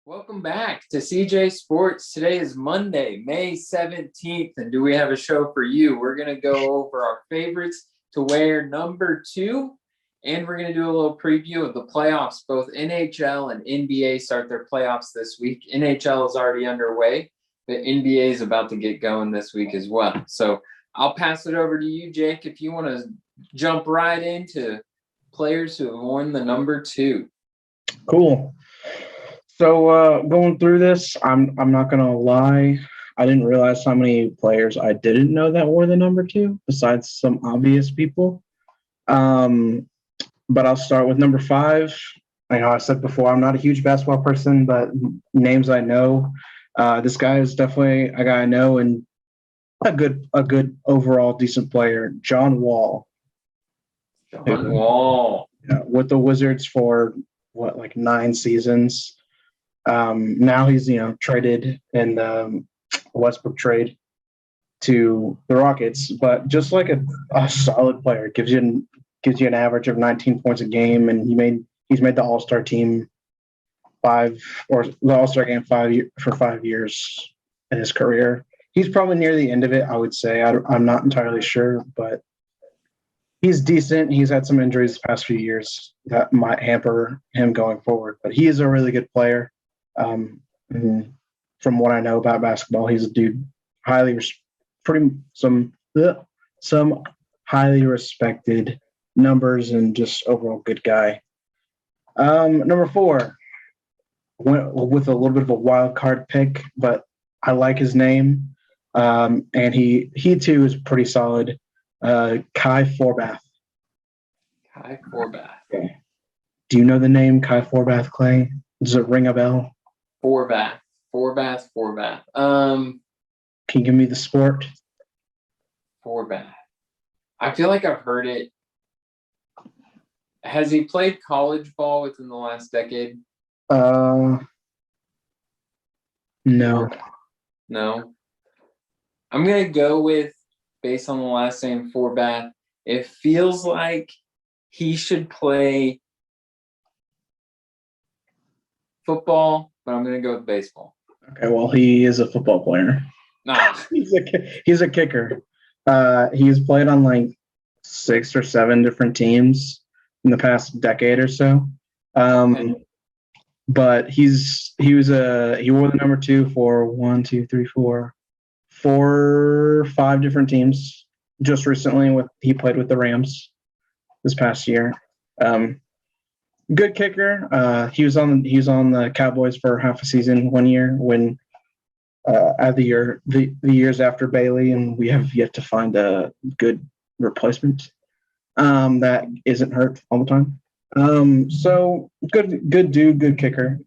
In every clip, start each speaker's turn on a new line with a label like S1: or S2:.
S1: Welcome back to CJ Sports. Today is Monday, May 17th, and do we have a show for you? We're going to go over our favorites to wear number 2, and we're going to do a little preview of the playoffs. Both NHL and NBA start their playoffs this week. NHL is already underway. The NBA is about to get going this week as well. So I'll pass it over to you, Jake, if you want to jump right into players who have worn the number 2.
S2: Cool. So going through this, I'm not gonna lie, I didn't realize how many players I didn't know that wore the number 2, besides some obvious people. But I'll start with number 5. I know I said before I'm not a huge basketball person, but names I know. This guy is definitely a guy I know and a good overall decent player, John Wall.
S1: John Wall.
S2: With the Wizards for 9 seasons. Now he's traded in the Westbrook trade to the Rockets, but just like a solid player, gives you an average of 19 points a game, and he's made the All-Star team the All-Star game for 5 years in his career. He's probably near the end of it, I would say. I'm not entirely sure, but he's decent. He's had some injuries the past few years that might hamper him going forward, but he is a really good player. From what I know about basketball, he's a dude some highly respected numbers and just overall good guy. Number 4, went with a little bit of a wild card pick, but I like his name, and he too is pretty solid. Kai Forbath.
S1: Kai Forbath.
S2: Okay. Do you know the name Kai Forbath, Clay? Does it ring a bell?
S1: Forbath.
S2: Can you give me the sport?
S1: Forbath. I feel like I've heard it. Has he played college ball within the last decade?
S2: No.
S1: No. I'm going to go with, based on the last name, Forbath. It feels like he should play football, but I'm going to go with baseball.
S2: Okay, well, he is a football player.
S1: Nah.
S2: He's a kicker. He's played on 6 or 7 different teams in the past decade or so. But he wore the number 2 for 5 different teams. Just recently, he played with the Rams this past year. Good kicker. He was on the Cowboys for half a season one year when the years after Bailey, and we have yet to find a good replacement that isn't hurt all the time. So good dude, good kicker.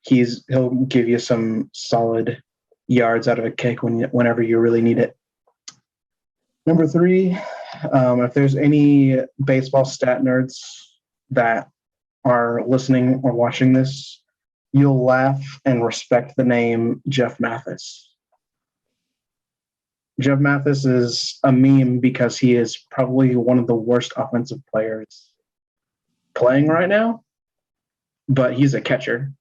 S2: He'll give you some solid yards out of a kick whenever you really need it. Number 3, if there's any baseball stat nerds that are listening or watching this, you'll laugh and respect the name Jeff Mathis. Jeff Mathis is a meme because he is probably one of the worst offensive players playing right now, but he's a catcher.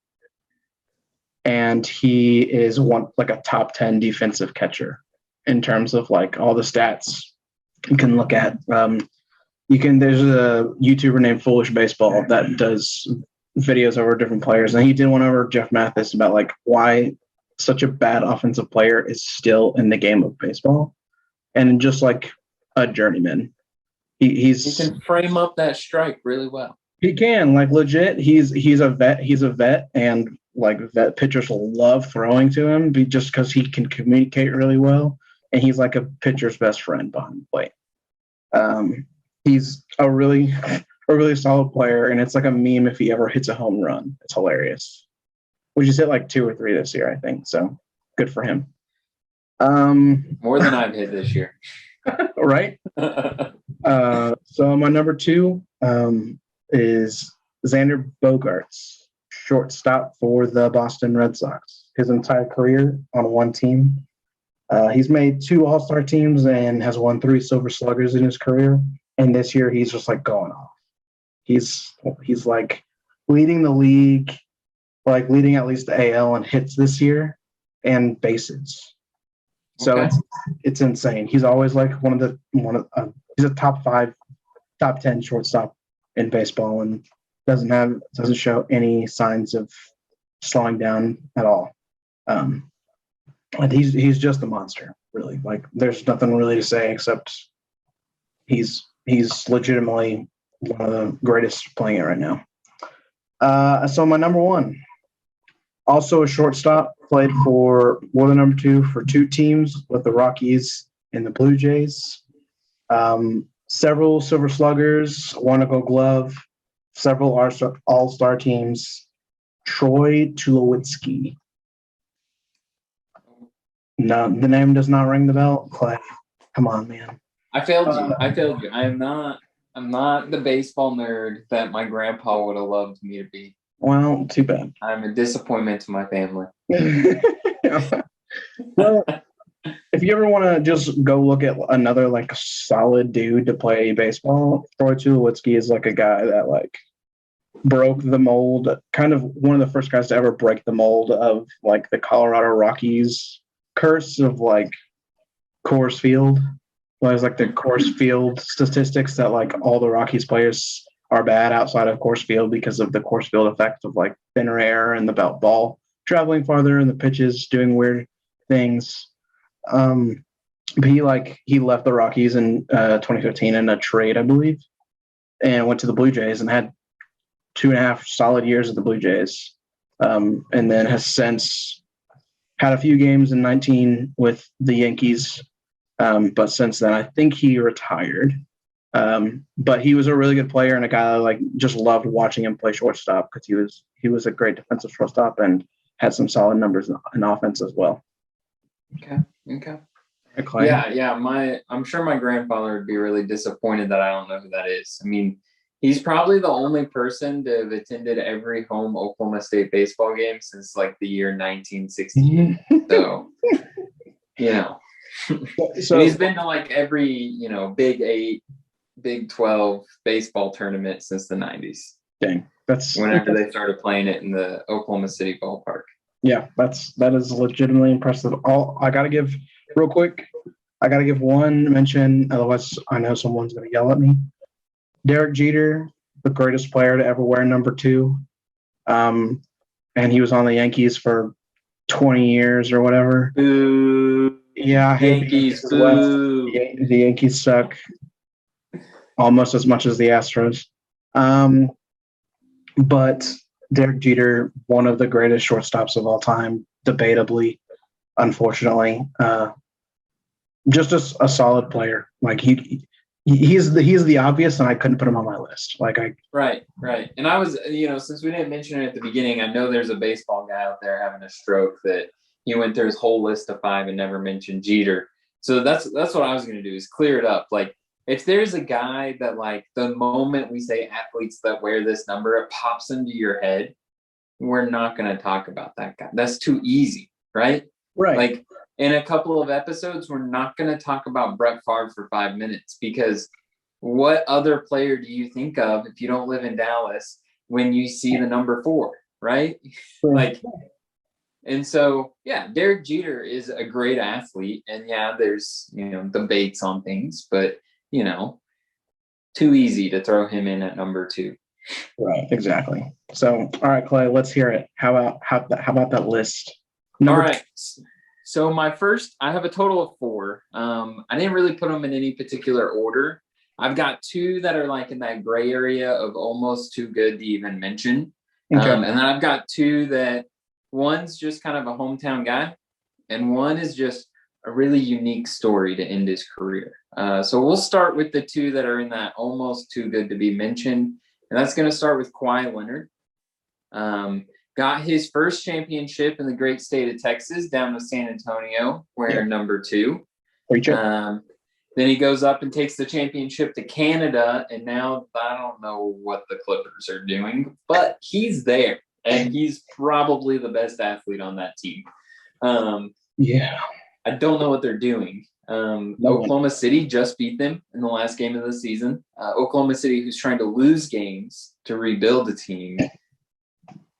S2: And he is a top 10 defensive catcher in terms of all the stats you can look at. There's a YouTuber named Foolish Baseball that does videos over different players, and he did one over Jeff Mathis about why such a bad offensive player is still in the game of baseball, and just a journeyman. He
S1: can frame up that strike really well.
S2: He can legit. He's a vet. He's a vet, and vet pitchers love throwing to him just because he can communicate really well, and he's a pitcher's best friend behind the plate. He's a really solid player, and it's a meme if he ever hits a home run. It's hilarious. We just hit 2 or 3 this year, I think. So good for him.
S1: More than I've hit this year.
S2: Right? So my number 2 is Xander Bogaerts, shortstop for the Boston Red Sox. His entire career on one team. He's made 2 All-Star teams and has won 3 Silver Sluggers in his career. And this year he's just going off. He's leading the league like leading at least the AL in hits this year and bases. So
S1: Okay.
S2: it's insane. He's always like he's a top 5, top 10 shortstop in baseball, and doesn't show any signs of slowing down at all. And he's just a monster, really. Like there's nothing really to say except he's legitimately one of the greatest playing it right now. So my number 1, also a shortstop, played for the number 2 for 2 teams with the Rockies and the Blue Jays. Several Silver Sluggers, won a Gold Glove, several All-Star teams. Troy Chulitsky. No, the name does not ring the bell. Clay, come on, man.
S1: I failed you. I'm not the baseball nerd that my grandpa would have loved me to be.
S2: Well, too bad.
S1: I'm a disappointment to my family.
S2: Well, if you ever want to just go look at another like solid dude to play baseball, Troy Tulowitzki is like a guy that like broke the mold, kind of one of the first guys to ever break the mold of like the Colorado Rockies curse of like Coors Field. Well, it's like the Coors Field statistics that like all the Rockies players are bad outside of Coors Field because of the Coors Field effect of like thinner air and the ball traveling farther and the pitches doing weird things. But he left the Rockies in 2015 in a trade, I believe, and went to the Blue Jays and had 2.5 solid years at the Blue Jays, and then has since had a few games in 19 with the Yankees, but since then I think he retired. But he was a really good player and a guy that like just loved watching him play shortstop because he was a great defensive shortstop and had some solid numbers in offense as well.
S1: Okay. Yeah. I'm sure my grandfather would be really disappointed that I don't know who that is. I mean, he's probably the only person to have attended every home Oklahoma State baseball game since like the year 1968. So, so he's been to like every, Big 8, Big 12 baseball tournament since the 90s.
S2: Dang. That's
S1: whenever they started playing it in the Oklahoma City ballpark.
S2: Yeah, that is legitimately impressive. I gotta give one mention, otherwise I know someone's gonna yell at me. Derek Jeter, the greatest player to ever wear number 2. And he was on the Yankees for 20 years or whatever.
S1: Boo.
S2: Yeah, I hate
S1: Yankees.
S2: the West. The Yankees suck almost as much as the Astros. But Derek Jeter, one of the greatest shortstops of all time, debatably, unfortunately. Just a solid player. Like he's the obvious, and I couldn't put him on my list.
S1: Right. And I was, since we didn't mention it at the beginning, I know there's a baseball guy out there having a stroke that he went through his whole list of 5 and never mentioned Jeter. So that's what I was going to do is clear it up. Like, if there's a guy that like the moment we say athletes that wear this number, it pops into your head, we're not going to talk about that guy. That's too easy, right?
S2: Right.
S1: Like in a couple of episodes, we're not going to talk about Brett Favre for 5 minutes because what other player do you think of if you don't live in Dallas when you see the number 4, right? Like, and so, yeah, Derek Jeter is a great athlete. And yeah, there's, debates on things, but too easy to throw him in at number 2.
S2: Right, exactly. So, all right, Clay, let's hear it. How about that list?
S1: All right. So I have a total of 4. I didn't really put them in any particular order. I've got 2 that are like in that gray area of almost too good to even mention.
S2: Okay.
S1: And then I've got 2 that one's just kind of a hometown guy, and one is just a really unique story to end his career. So we'll start with the 2 that are in that almost too good to be mentioned. And that's going to start with Kawhi Leonard. Got his first championship in the great state of Texas down with San Antonio, wearing number 2. Then he goes up and takes the championship to Canada. And now I don't know what the Clippers are doing, but he's there. And he's probably the best athlete on that team. I don't know what they're doing. Oklahoma City just beat them in the last game of the season. Oklahoma City, who's trying to lose games to rebuild the team,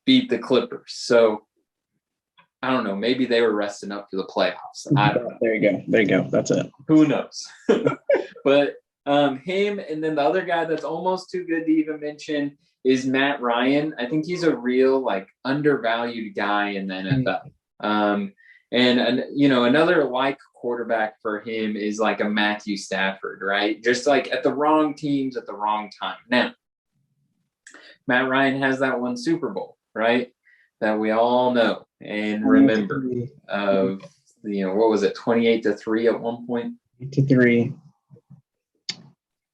S1: beat the Clippers. So I don't know. Maybe they were resting up for the playoffs. I don't know.
S2: There you go. That's it.
S1: Who knows? But him, and then the other guy that's almost too good to even mention is Matt Ryan. I think he's a real like undervalued guy in the NFL. And you know, another like quarterback for him is like a Matthew Stafford, right? Just like at the wrong teams at the wrong time. Now, Matt Ryan has that one Super Bowl, right? That we all know and remember of, you know, what was it, 28-3 at one point?
S2: 8-3.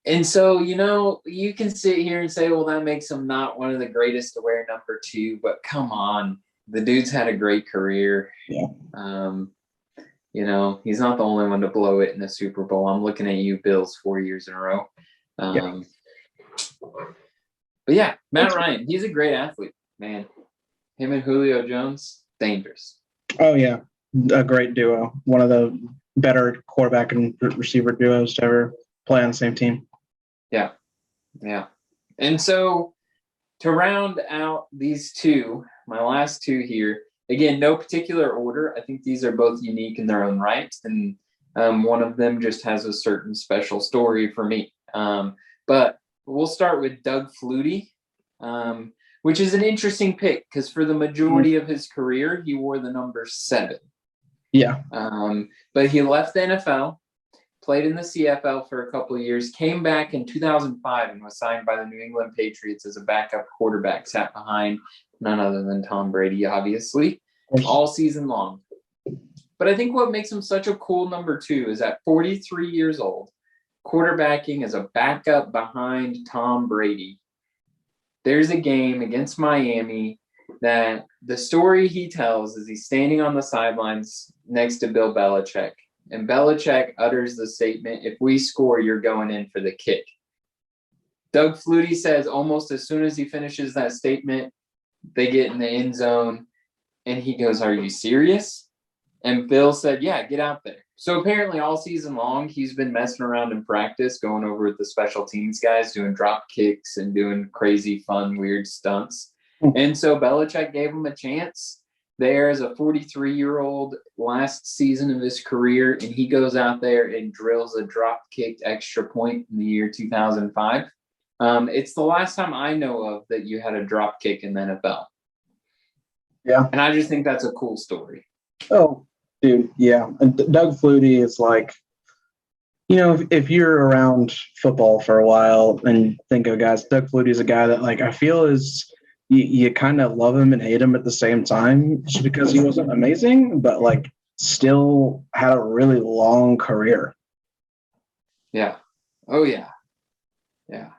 S1: And so, you know, you can sit here and say, well, that makes him not one of the greatest to wear number 2, but come on. The dude's had a great career.
S2: Yeah.
S1: You know, he's not the only one to blow it in the Super Bowl. I'm looking at you, Bills, 4 years in a row. But yeah, Matt Ryan, he's a great athlete, man. Him and Julio Jones, dangerous.
S2: Oh, yeah. A great duo. One of the better quarterback and receiver duos to ever play on the same team.
S1: Yeah. Yeah. And so to round out these two, my last two here, again, no particular order. I think these are both unique in their own right. And one of them just has a certain special story for me. But we'll start with Doug Flutie, which is an interesting pick because for the majority of his career, he wore the number 7.
S2: Yeah.
S1: But he left the NFL, played in the CFL for a couple of years, came back in 2005 and was signed by the New England Patriots as a backup quarterback, sat behind none other than Tom Brady, obviously, all season long. But I think what makes him such a cool number 2 is at 43 years old, quarterbacking as a backup behind Tom Brady. There's a game against Miami that the story he tells is he's standing on the sidelines next to Bill Belichick. And Belichick utters the statement, if we score, you're going in for the kick. Doug Flutie says almost as soon as he finishes that statement, they get in the end zone. And he goes, are you serious? And Bill said, yeah, get out there. So apparently all season long, he's been messing around in practice, going over with the special teams guys, doing drop kicks and doing crazy, fun, weird stunts. And so Belichick gave him a chance there as a 43-year-old last season of his career, and he goes out there and drills a drop-kicked extra point in the year 2005. It's the last time I know of that you had a drop kick in the NFL.
S2: Yeah.
S1: And I just think that's a cool story.
S2: Oh, dude, yeah. And Doug Flutie is like, you know, if you're around football for a while and think of guys, Doug Flutie is a guy that, like, I feel is you kind of love him and hate him at the same time just because he wasn't amazing, but, like, still had a really long career.
S1: Yeah. Oh, yeah. Yeah.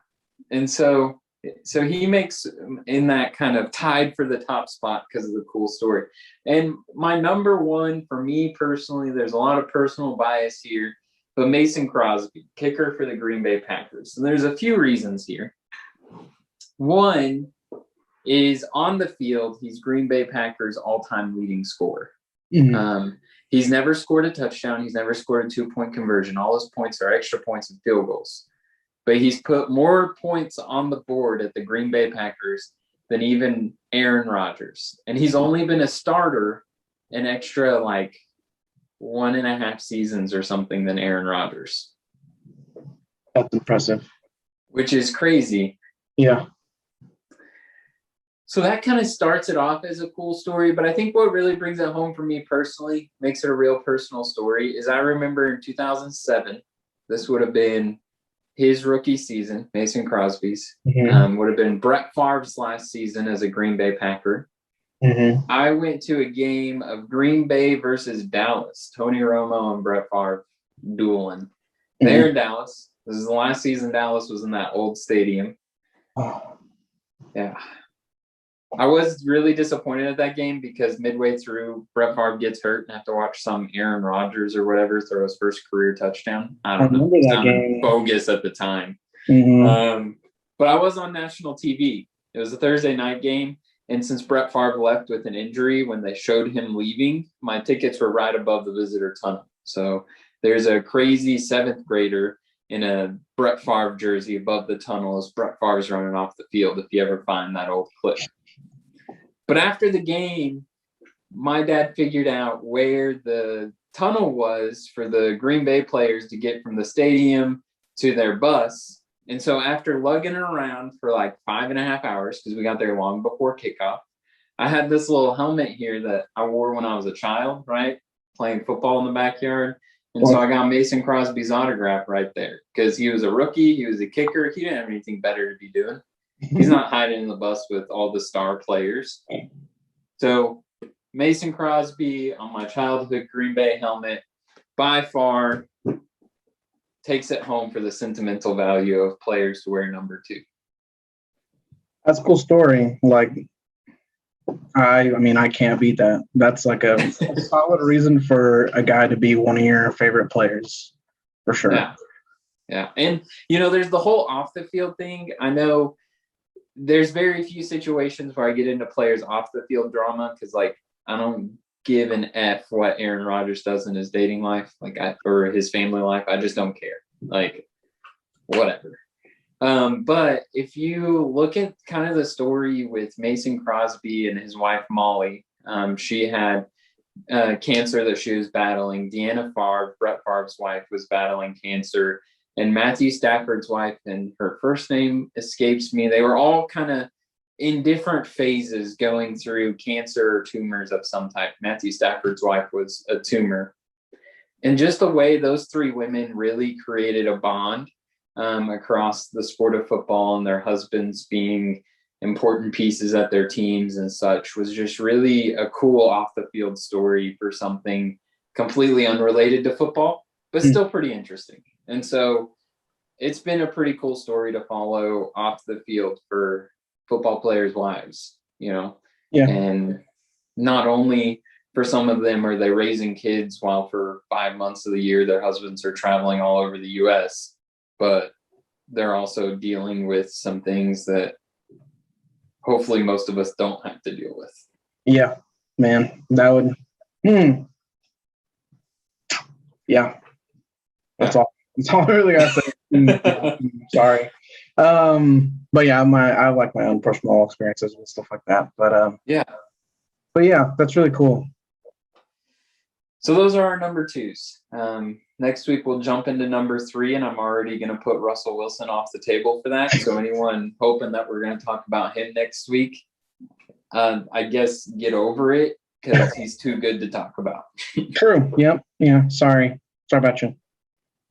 S1: And so he makes in that kind of tied for the top spot because of the cool story. And my number 1 for me personally, there's a lot of personal bias here, but Mason Crosby, kicker for the Green Bay Packers. And there's a few reasons here. One is on the field, he's Green Bay Packers all-time leading scorer. Mm-hmm. He's never scored a touchdown. He's never scored a 2-point conversion. All his points are extra points and field goals. But he's put more points on the board at the Green Bay Packers than even Aaron Rodgers. And he's only been a starter an extra, like, 1.5 seasons or something than Aaron Rodgers.
S2: That's impressive.
S1: Which is crazy.
S2: Yeah.
S1: So that kind of starts it off as a cool story. But I think what really brings it home for me personally, makes it a real personal story, is I remember in 2007, this would have been his rookie season, Mason Crosby's, would have been Brett Favre's last season as a Green Bay Packer. Mm-hmm. I went to a game of Green Bay versus Dallas, Tony Romo and Brett Favre dueling. They're in Dallas. This is the last season Dallas was in that old stadium.
S2: Oh.
S1: Yeah. I was really disappointed at that game because midway through, Brett Favre gets hurt and have to watch some Aaron Rodgers or whatever throw his first career touchdown. I don't know. It sounded bogus at the time. Mm-hmm. But I was on national TV. It was a Thursday night game. And since Brett Favre left with an injury, when they showed him leaving, my tickets were right above the visitor tunnel. So there's a crazy 7th grader in a Brett Favre jersey above the tunnel as Brett Favre's running off the field, if you ever find that old clip. But after the game, my dad figured out where the tunnel was for the Green Bay players to get from the stadium to their bus. And so after lugging around for like 5.5 hours, because we got there long before kickoff, I had this little helmet here that I wore when I was a child, right? Playing football in the backyard. And so I got Mason Crosby's autograph right there because he was a rookie. He was a kicker. He didn't have anything better to be doing. He's not hiding in the bus with all the star players. So Mason Crosby on my childhood Green Bay helmet, by far, takes it home for the sentimental value of players to wear number 2.
S2: That's a cool story. Like, I mean, I can't beat that. That's like a solid reason for a guy to be one of your favorite players, for sure.
S1: Yeah. And, there's the whole off the field thing. I know there's very few situations where I get into players off the field drama because, like, I don't give an F what Aaron Rodgers does in his dating life, or his family life. I just don't care. Like, whatever. But if you look at kind of the story with Mason Crosby and his wife, Molly, she had cancer that she was battling. Deanna Favre, Brett Favre's wife, was battling cancer. And Matthew Stafford's wife, and her first name escapes me. They were all kind of in different phases going through cancer or tumors of some type. Matthew Stafford's wife was a tumor. And just the way those 3 women really created a bond across the sport of football, and their husbands being important pieces at their teams and such, was just really a cool off the field story for something completely unrelated to football, but still pretty interesting. And so it's been a pretty cool story to follow off the field for football players' wives, Yeah. And not only for some of them are they raising kids while for 5 months of the year their husbands are traveling all over the U.S., but they're also dealing with some things that hopefully most of us don't have to deal with.
S2: Yeah, man, that would. Yeah, that's all. That's all I really got to say. Sorry, but yeah, I like my own personal experiences and stuff like that. But yeah, that's really cool.
S1: So those are our number 2s. Next week we'll jump into number 3, and I'm already going to put Russell Wilson off the table for that. So anyone hoping that we're going to talk about him next week, I guess get over it because he's too good to talk about.
S2: True. Yep. Yeah. Sorry about you.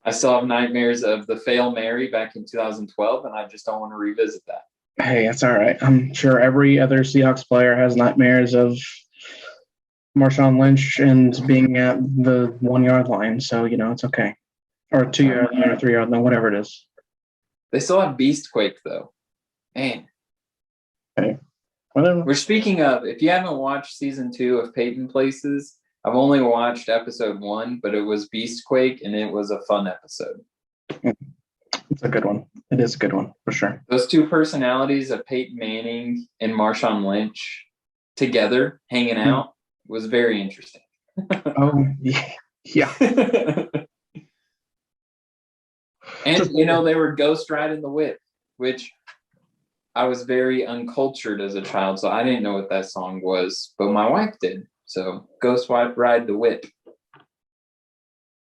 S1: I still have nightmares of the Fail Mary back in 2012, and I just don't want to revisit that.
S2: Hey, that's all right. I'm sure every other Seahawks player has nightmares of Marshawn Lynch and being at the 1-yard line, so it's okay. Or 2-yard line or 3-yard line, whatever it is.
S1: They still have Beastquake though. Man.
S2: Okay. Whatever.
S1: We're speaking of, if you haven't watched season 2 of Peyton Places, I've only watched episode 1, but it was Beastquake, and it was a fun episode.
S2: It's a good one. It is a good one, for sure.
S1: Those 2 personalities of Peyton Manning and Marshawn Lynch together, hanging out, was very interesting.
S2: Oh, yeah.
S1: And, they were ghost riding the whip, which I was very uncultured as a child, so I didn't know what that song was, but my wife did. So, Ghost Ride the Whip.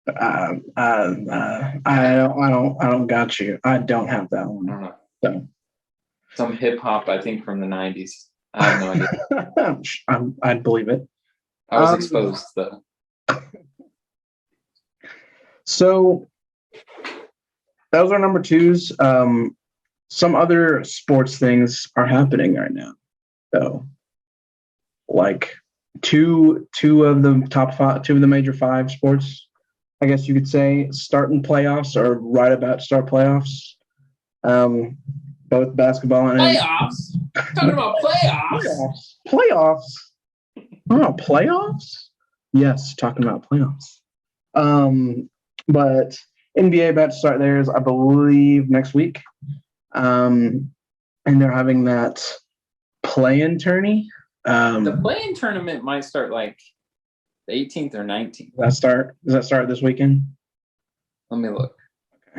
S2: I don't got you. I don't have that one.
S1: I don't know.
S2: So.
S1: Some hip hop, I think, from the 90s. I have no idea.
S2: I'd believe it.
S1: I was exposed, though.
S2: So, those are number 2s. Some other sports things are happening right now, though. Like two of the top 5, 2 of the major 5 sports, I guess you could say, starting playoffs or right about to start playoffs. Both basketball and
S1: playoffs. Talking about playoffs.
S2: Playoffs. Oh, playoffs? Yes, talking about playoffs. But NBA about to start theirs, I believe, next week. And they're having that play-in tourney.
S1: The play-in tournament might start like the 18th or 19th.
S2: Does that start this weekend?
S1: Let me look.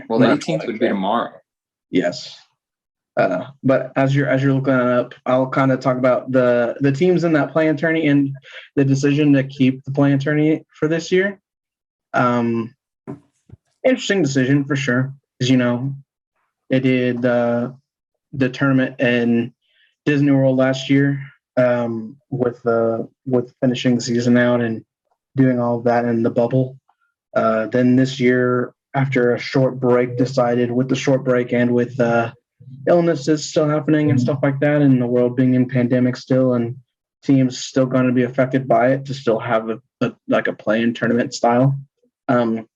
S1: Well, the 18th would be tomorrow.
S2: Yes. But as you're looking it up, I'll kind of talk about the teams in that play-in tourney and the decision to keep the play-in tourney for this year. Interesting decision for sure, because they did the tournament in Disney World last year, with finishing the season out and doing all of that in the bubble. Then this year, after a short break, decided with the short break and with illnesses still happening and stuff like that, and the world being in pandemic still, and teams still going to be affected by it, to still have a play-in tournament style. And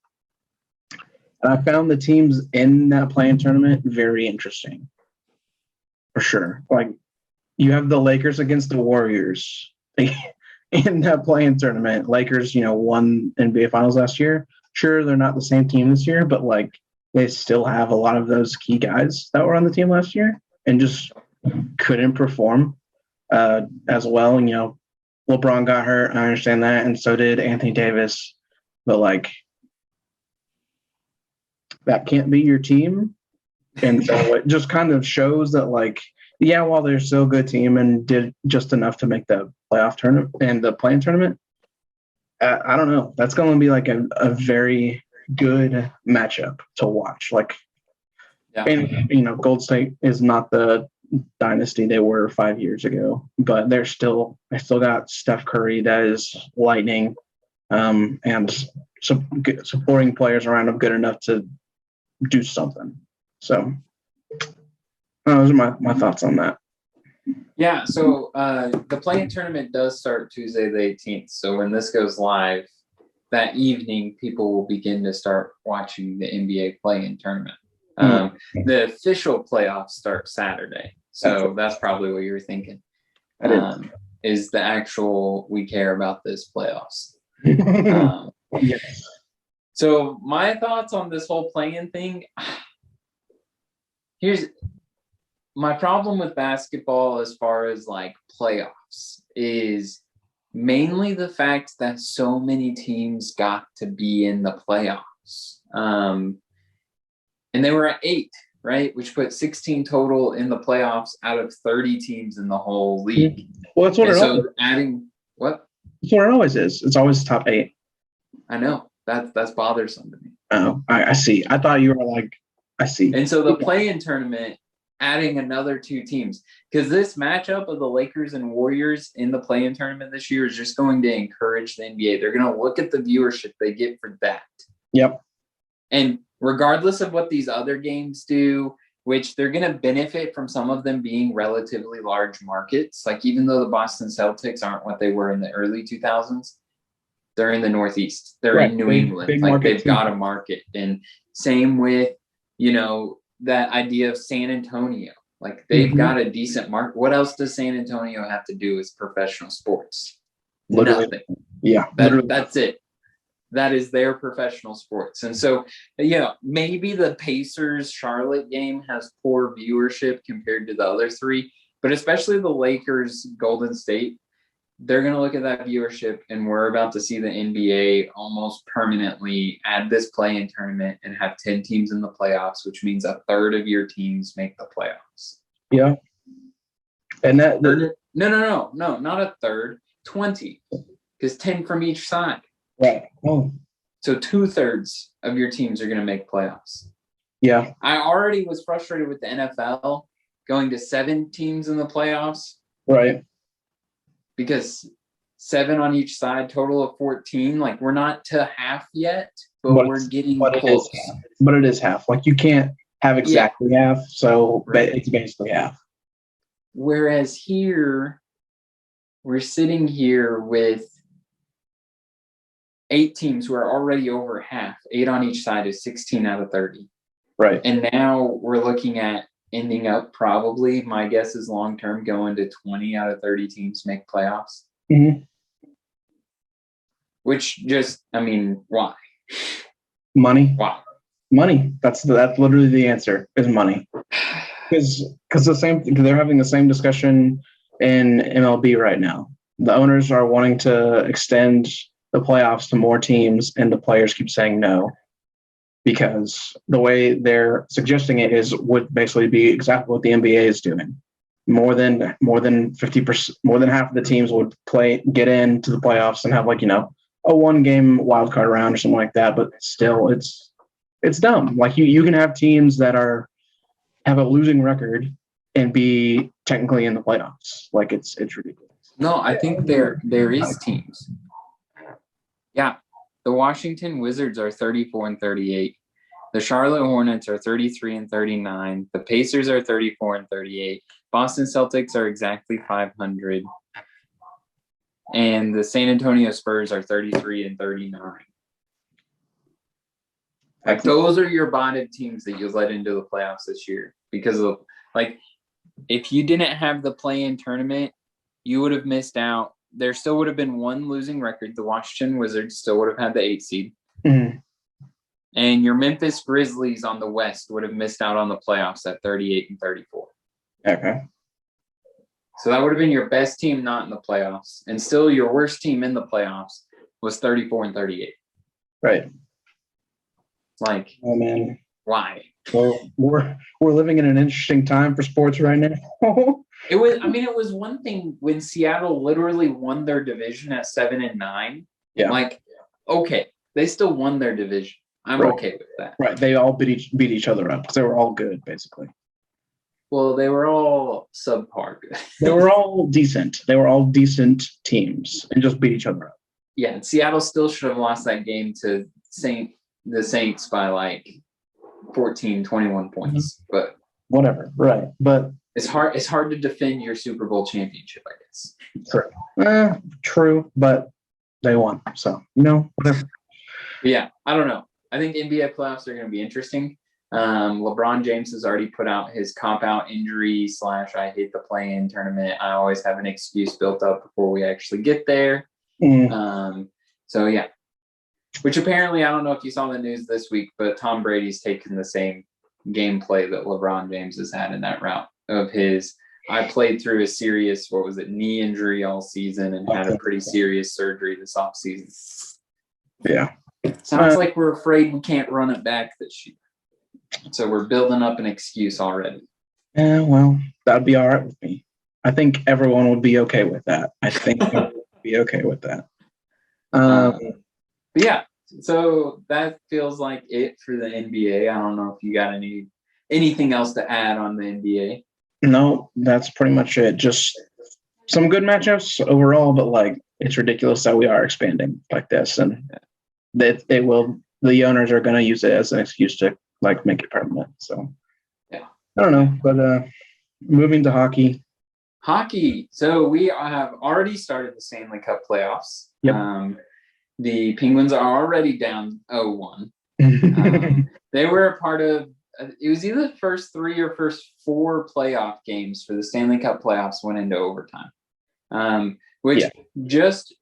S2: I found the teams in that play-in tournament very interesting, for sure. Like, you have the Lakers against the Warriors in that play-in tournament. Lakers, won NBA Finals last year. Sure, they're not the same team this year, but they still have a lot of those key guys that were on the team last year and just couldn't perform as well. And, LeBron got hurt. I understand that. And so did Anthony Davis. But, that can't be your team. And so it just kind of shows that, while they're still a good team and did just enough to make the playoff tournament and the play-in tournament, I don't know. That's going to be a very good matchup to watch. And Gold State is not the dynasty they were 5 years ago, but they still got Steph Curry that is lightning, and supporting players around him good enough to do something. So those are my thoughts on that.
S1: Yeah, so the play-in tournament does start Tuesday the 18th. So when this goes live, that evening, people will begin to start watching the NBA play-in tournament. The official playoffs start Saturday. So that's probably what you were thinking. Is the actual, we care about this playoffs.
S2: Yes.
S1: So my thoughts on this whole play-in thing, here's my problem with basketball as far as playoffs is mainly the fact that so many teams got to be in the playoffs. And they were at 8, right? Which put 16 total in the playoffs out of 30 teams in the whole league.
S2: Well, that's what
S1: adding what?
S2: That's what it always is. It's always top 8.
S1: I know. That's bothersome to me.
S2: Oh, I see. I thought you were I see.
S1: And so the play-in tournament, adding another 2 teams, because this matchup of the Lakers and Warriors in the play-in tournament this year is just going to encourage the NBA. They're going to look at the viewership they get for that.
S2: Yep.
S1: And regardless of what these other games do, which they're going to benefit from some of them being relatively large markets, even though the Boston Celtics aren't what they were in the early 2000s, they're in the Northeast. They're in New England. They've got a market. And same with, that idea of San Antonio. They've got a decent market. What else does San Antonio have to do with professional sports?
S2: Literally.
S1: Nothing.
S2: Yeah.
S1: That's it. That is their professional sports. And so, maybe the Pacers-Charlotte game has poor viewership compared to the other 3, but especially the Lakers-Golden State, they're going to look at that viewership, and we're about to see the NBA almost permanently add this play-in tournament and have 10 teams in the playoffs, which means a third of your teams make the playoffs.
S2: Yeah. And that
S1: no, not a third, 20, because 10 from each side.
S2: Right. Oh.
S1: So 2/3 of your teams are going to make playoffs.
S2: Yeah.
S1: I already was frustrated with the NFL going to 7 teams in the playoffs.
S2: Right.
S1: Because 7 on each side, total of 14. We're not to half yet, but we're getting close.
S2: But it is half. You can't have exactly half, so it's basically half.
S1: Whereas here, we're sitting here with 8 teams who are already over half. 8 on each side is 16 out of 30.
S2: Right.
S1: And now we're looking at ending up probably, my guess is long-term, going to 20 out of 30 teams make playoffs.
S2: Mm-hmm.
S1: Which why?
S2: Money.
S1: Why?
S2: Money. That's literally the answer, is money. Because they're having the same discussion in MLB right now. The owners are wanting to extend the playoffs to more teams, and the players keep saying no. because the way they're suggesting it would basically be exactly what the NBA is doing. More than 50%, more than half of the teams would get into the playoffs and have like, a 1-game wild card round or something like that. But still, it's dumb. Like you can have teams that have a losing record and be technically in the playoffs. Like it's ridiculous.
S1: No, I think there is teams. Yeah. The Washington Wizards are 34-38. The Charlotte Hornets are 33-39. The Pacers are 34-38. Boston Celtics are exactly 500. And the San Antonio Spurs are 33-39. Like those are your bottom teams that you let into the playoffs this year because of like if you didn't have the play-in tournament, you would have missed out. There still would have been one losing record. The Washington Wizards still would have had the 8 seed.
S2: Mm-hmm.
S1: And your Memphis Grizzlies on the West would have missed out on the playoffs at 38-34.
S2: Okay.
S1: So that would have been your best team not in the playoffs. And still your worst team in the playoffs was 34-38.
S2: Right.
S1: Like,
S2: oh man,
S1: why?
S2: Well, we're living in an interesting time for sports right now.
S1: It was one thing when Seattle literally won their division at 7-9.
S2: Yeah.
S1: Like, okay, they still won their division. I'm okay with that.
S2: Right. They all beat each other up because they were all good, basically.
S1: Well, they were all subpar good.
S2: They were all decent. They were all decent teams and just beat each other up.
S1: Yeah, and Seattle still should have lost that game to the Saints by like 14, 21 points. But
S2: whatever. Right. But
S1: it's hard to defend your Super Bowl championship, I guess.
S2: True. True, but they won. So, whatever.
S1: But yeah, I don't know. I think NBA playoffs are going to be interesting. LeBron James has already put out his cop-out injury / I hate the play-in tournament. I always have an excuse built up before we actually get there. So, yeah. Which apparently, I don't know if you saw the news this week, but Tom Brady's taken the same gameplay that LeBron James has had in that route of his, I played through a serious, knee injury all season and had a pretty serious surgery this offseason.
S2: Yeah.
S1: Sounds like we're afraid we can't run it back this year. So we're building up an excuse already.
S2: Yeah, well, that'd be all right with me. I think everyone would be okay with that. I think everyone would be okay with that.
S1: But yeah, so that feels like it for the NBA. I don't know if you got anything else to add on the NBA.
S2: No, that's pretty much it. Just some good matchups overall, but like it's ridiculous that we are expanding like this, and that the owners are going to use it as an excuse to like make it permanent. So
S1: yeah,
S2: I don't know, but moving to hockey.
S1: So we have already started the Stanley Cup playoffs.
S2: Yep.
S1: The Penguins are already down 0-1. They were a part of it was either the first 3 or first 4 playoff games for the Stanley Cup playoffs went into overtime, which just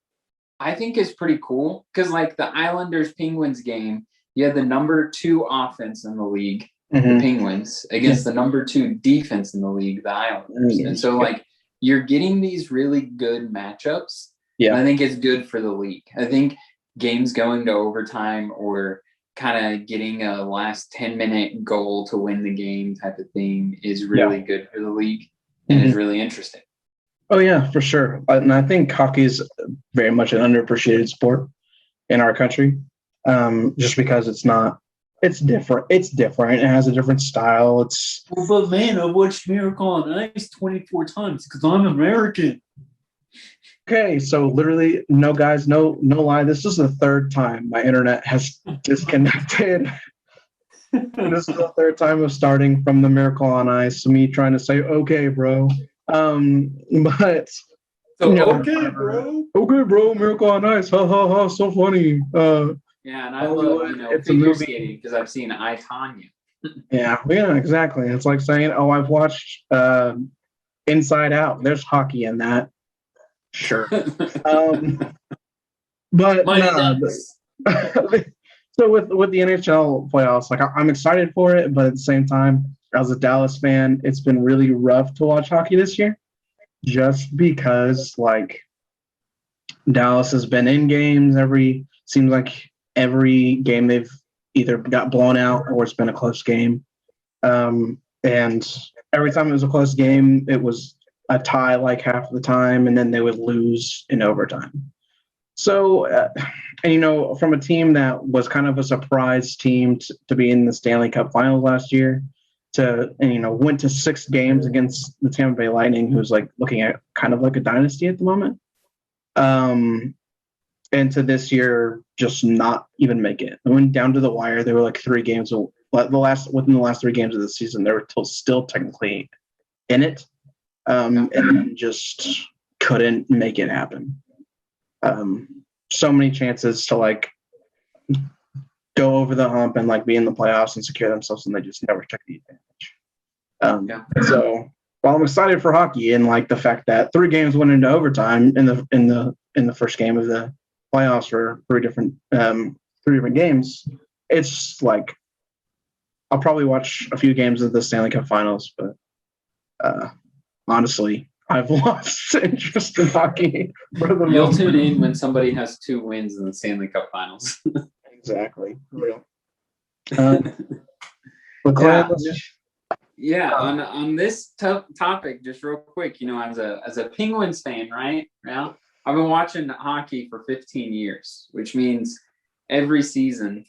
S1: I think is pretty cool because like the Islanders Penguins game, you had the number 2 offense in the league, the Penguins, against the number 2 defense in the league, the Islanders, and so like you're getting these really good matchups. Yeah, I think it's good for the league. I think games going to overtime or kind of getting a last 10-minute goal to win the game type of thing is really good for the league and is really interesting.
S2: Oh, yeah, for sure. And I think hockey is very much an underappreciated sport in our country just because it's different. It's different. It has a different style.
S1: But man, I've watched Miracle on Ice 24 times because I'm American.
S2: Okay, so literally, no lie. This is the 3rd time my internet has disconnected. This is the 3rd time of starting from the Miracle on Ice. Me trying to say, okay, bro. But
S1: okay, bro,
S2: Miracle on Ice. Ha ha ha, so funny.
S1: Yeah, and I love figure skating because I've seen I, Tonya.
S2: yeah, exactly. It's like saying, I've watched Inside Out. There's hockey in that. Sure. But so with the NHL playoffs, like I'm excited for it, but at the same time, as a Dallas fan, it's been really rough to watch hockey this year, just because like Dallas has been in games seems like every game they've either got blown out or it's been a close game. And every time it was a close game, it was a tie like half the time, and then they would lose in overtime. So, and from a team that was kind of a surprise team to be in the Stanley Cup Finals last year, went to 6 games against the Tampa Bay Lightning, who's like looking at kind of like a dynasty at the moment. And to this year, just not even make it. They went down to the wire. They were like 3 games. Within the last 3 games of the season, they were still technically in it, and then just couldn't make it happen. So many chances to like go over the hump and like be in the playoffs and secure themselves, and they just never took the advantage. So while I'm excited for hockey and like the fact that 3 games went into overtime in the first game of the playoffs for 3 different games, it's like I'll probably watch a few games of the Stanley Cup Finals, but honestly, I've lost interest in hockey.
S1: You'll tune in when somebody has 2 wins in the Stanley Cup Finals.
S2: Exactly. Real.
S1: On this topic, just real quick, as a Penguins fan, right now, I've been watching hockey for 15 years, which means every season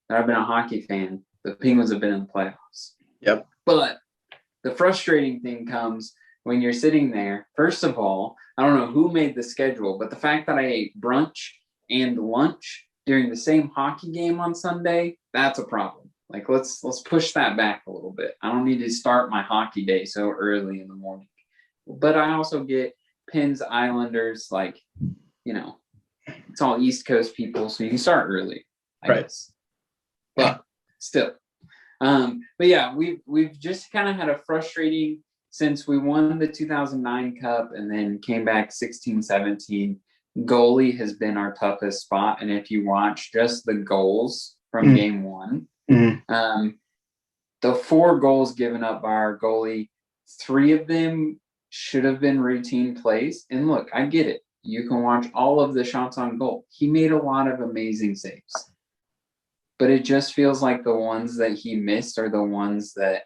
S1: that I've been a hockey fan, the Penguins have been in the playoffs.
S2: Yep.
S1: But the frustrating thing comes when you're sitting there. First of all, I don't know who made the schedule, but the fact that I ate brunch and lunch during the same hockey game on Sunday, that's a problem. Like, let's push that back a little bit. I don't need to start my hockey day so early in the morning. But I also get Pens, Islanders, like, it's all East Coast people, so you can start early, I guess. But still. But yeah, we've just kind of had a frustrating since we won the 2009 Cup and then came back 16-17. Goalie has been our toughest spot, and if you watch just the goals from game 1, the 4 goals given up by our goalie, 3 of them should have been routine plays. And look, I get it. You can watch all of the shots on goal. He made a lot of amazing saves. But it just feels like the ones that he missed are the ones that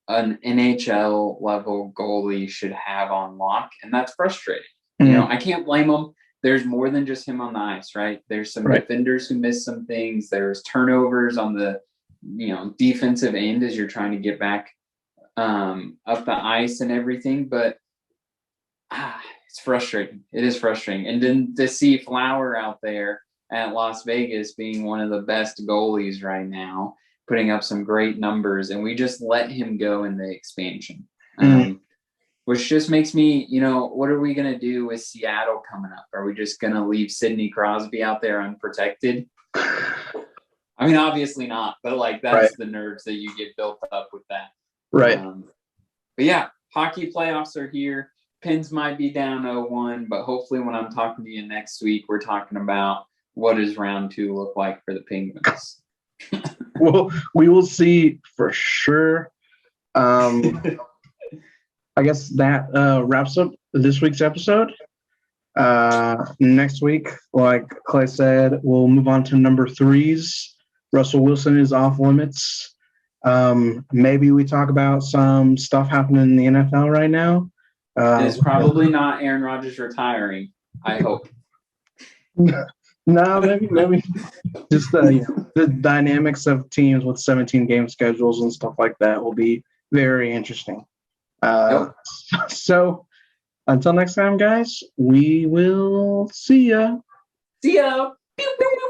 S1: an NHL level goalie should have on lock. And that's frustrating. I can't blame him. There's more than just him on the ice, right? There's some defenders who miss some things. There's turnovers on the, defensive end as you're trying to get back up the ice and everything. But it's frustrating. It is frustrating. And then to see Flower out there at Las Vegas being one of the best goalies right now, putting up some great numbers, and we just let him go in the expansion. Which just makes me, what are we going to do with Seattle coming up? Are we just going to leave Sidney Crosby out there unprotected? I mean, obviously not, but like that's the nerves that you get built up with that.
S2: Right.
S1: But yeah, hockey playoffs are here. Pens might be down 0-1, but hopefully when I'm talking to you next week, we're talking about what does round 2 look like for the Penguins.
S2: Well, we will see for sure. I guess that wraps up this week's episode. Next week, like Clay said, we'll move on to number 3s. Russell Wilson is off limits. Maybe we talk about some stuff happening in the NFL right now.
S1: It's probably not Aaron Rodgers retiring, I hope.
S2: No, maybe just the dynamics of teams with 17-game schedules and stuff like that will be very interesting. So until next time, guys, we will see ya.
S1: See ya. Pew, pew.